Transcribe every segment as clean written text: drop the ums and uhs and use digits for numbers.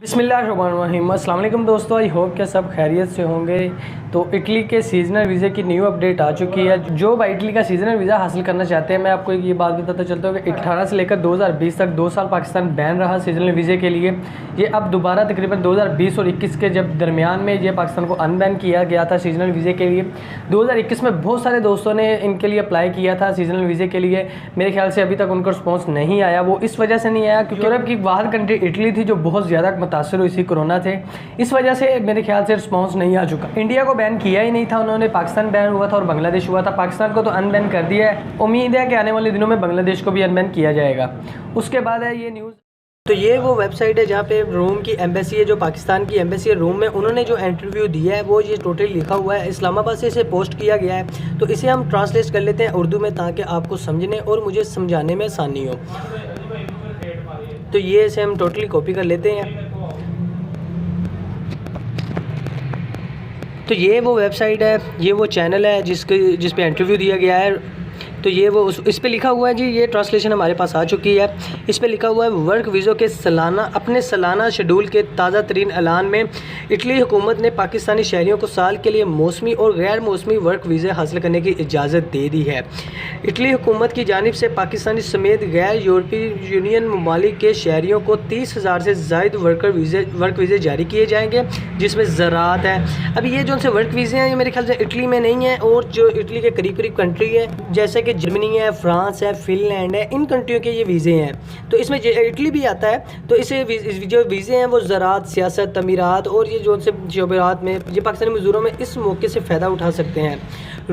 बिस्मिल्लाहिर्रहमानिर्रहीम। अस्सलाम वालेकुम दोस्तों, आई होप के सब खैरियत से होंगे। तो इटली के सीजनल वीज़े की न्यू अपडेट आ चुकी है। जो भाई इटली का सीजनल वीज़ा हासिल करना चाहते हैं, मैं आपको ये बात बताता चलता हूँ कि 18 से लेकर 2020 तक 2 साल पाकिस्तान बैन रहा सीजनल वीज़े के लिए। ये अब दोबारा तकरीबन 2020 और 21 के जब दरमियान में ये पाकिस्तान को अनबैन किया गया था सीजनल वीज़े के लिए। 2021 में बहुत सारे दोस्तों ने इनके लिए अप्लाई किया था सीजनल वीज़े के लिए। मेरे ख्याल से अभी तक उनका रिस्पॉन्स नहीं आया। वो इस वजह से नहीं आया क्योंकि यूरोप की बाहर कंट्री इटली थी जो बहुत ज़्यादा मुतासर हुई थी कोरोना थे। इस वजह से मेरे ख्याल से रिस्पॉन्स नहीं आ चुका। इंडिया को बैन किया ही नहीं था उन्होंने, पाकिस्तान बैन हुआ था और बांग्लादेश हुआ था। पाकिस्तान को तो अनबैन कर दिया है। उम्मीद है कि आने वाले दिनों में बांग्लादेश को भी अनबैन किया जाएगा। उसके बाद है ये न्यूज़। तो ये वो वेबसाइट है जहाँ पे रोम की एम्बेसी है, जो पाकिस्तान की एम्बेसी है रोम में, उन्होंने जो इंटरव्यू दिया है वो ये टोटली लिखा हुआ है। इस्लामाबाद से इसे पोस्ट किया गया है। तो इसे हम ट्रांसलेट कर लेते हैं उर्दू में ताकि आपको समझने और मुझे समझाने में आसानी हो। तो ये इसे हम टोटली कॉपी कर लेते हैं। तो ये वो वेबसाइट है, ये वो चैनल है जिस पे इंटरव्यू दिया गया है। तो ये वो इस पे लिखा हुआ है जी, ये ट्रांसलेशन हमारे पास आ चुकी है। इस पे लिखा हुआ है वर्क वीज़ों के अपने सालाना शेड्यूल के ताज़ा तरीन ऐलान में इटली हुकूमत ने पाकिस्तानी शहरियों को साल के लिए मौसमी और गैर मौसमी वर्क वीज़े हासिल करने की इजाज़त दे दी है। इटली हुकूमत की जानिब से पाकिस्तानी समेत गैर यूरोपीय यूनियन ममालिक के शहरियों को 30,000 से ज़ायद वर्क वीज़े जारी किए जाएंगे, जिसमें ज़राअत है। अभी ये जो से वर्क वीज़े हैं ये मेरे ख्याल से इटली में नहीं है, और जो इटली के करीब करीब कंट्री है जैसे कि जर्मनी है, फ्रांस है, फिनलैंड है, इन कंट्रियों के ये वीज़े हैं। तो इसमें इटली भी आता है। तो इसे जो वीज़े हैं वो ज़राअत, सियासत, तमीरात और ये जो से शोबरात में ये पाकिस्तानी मज़दूरों में इस मौके से फ़ायदा उठा सकते हैं।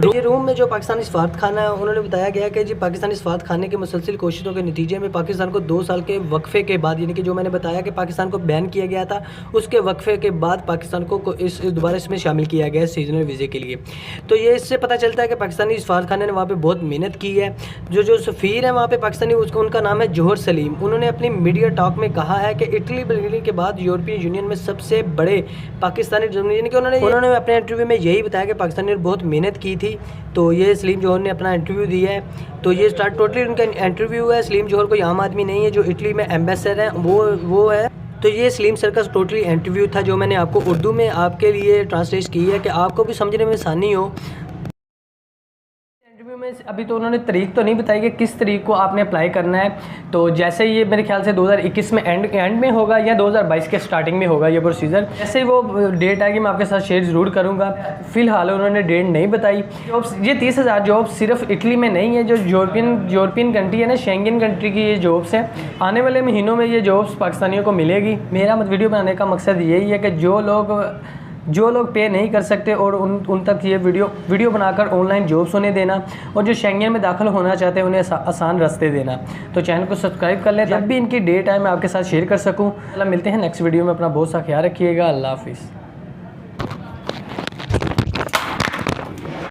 ये रोम में जो पाकिस्तानी सफारत खाना है, उन्होंने बताया गया कि जी पाकिस्तानी सफारत खाने के मुसलसिल कोशिशों के नतीजे में पाकिस्तान को 2 साल के वक्फे के बाद, यानी कि जो मैंने बताया कि पाकिस्तान को बैन किया गया था, उसके वक्फे के बाद पाकिस्तान को दोबारा इसमें शामिल किया गया सीजनल वीज़े के लिए। तो ये इससे पता चलता है कि पाकिस्तानी सफारत खाने ने वहाँ पर बहुत मेहनत की है। जो सफ़ीर है वहाँ पे पाकिस्तानी, उनका नाम है जौहर सलीम। उन्होंने अपनी मीडिया टॉक में कहा है कि इटली बनने के बाद यूरोपीय यूनियन में सबसे बड़े पाकिस्तानी, यानी कि उन्होंने अपने इंटरव्यू में यही बताया कि पाकिस्तानी ने बहुत मेहनत की थी। तो ये सलीम जौहर ने अपना इंटरव्यू दिया है। तो ये टोटली उनका इंटरव्यू है। सलीम जौहर कोई आम आदमी नहीं है, जो इटली में एम्बेसडर हैं वो है। तो ये सलीम सर का टोटली इंटरव्यू था, जो मैंने आपको उर्दू में आपके लिए ट्रांसलेट की है कि आपको भी समझने में आसानी हो। इंटरव्यू में अभी तो उन्होंने तारीख तो नहीं बताई कि किस तारीख को आपने अप्लाई करना है। तो जैसे ये मेरे ख्याल से 2021 में एंड में होगा या 2022 के स्टार्टिंग में होगा ये प्रोसीजर। जैसे वो डेट आएगी मैं आपके साथ शेयर ज़रूर करूँगा। फ़िलहाल उन्होंने डेट नहीं बताई। जॉब्स, ये 30,000 जॉब्स सिर्फ इटली में नहीं है, जो यूरोपियन कंट्री है ना, शेंगन कंट्री की ये जॉब्स हैं। आने वाले महीनों में ये जॉब्स पाकिस्तानियों को मिलेगी। मेरा वीडियो बनाने का मकसद यही है कि जो लोग पे नहीं कर सकते और उन तक ये वीडियो बनाकर ऑनलाइन जॉब्स उन्हें देना, और जो शेंगन में दाखिल होना चाहते हैं उन्हें आसान रास्ते देना। तो चैनल को सब्सक्राइब कर लें, जब भी इनकी डेट आए मैं आपके साथ शेयर कर सकूँ। मिलते हैं नेक्स्ट वीडियो में। अपना बहुत सा ख्याल रखिएगा। अल्लाह हाफिज़।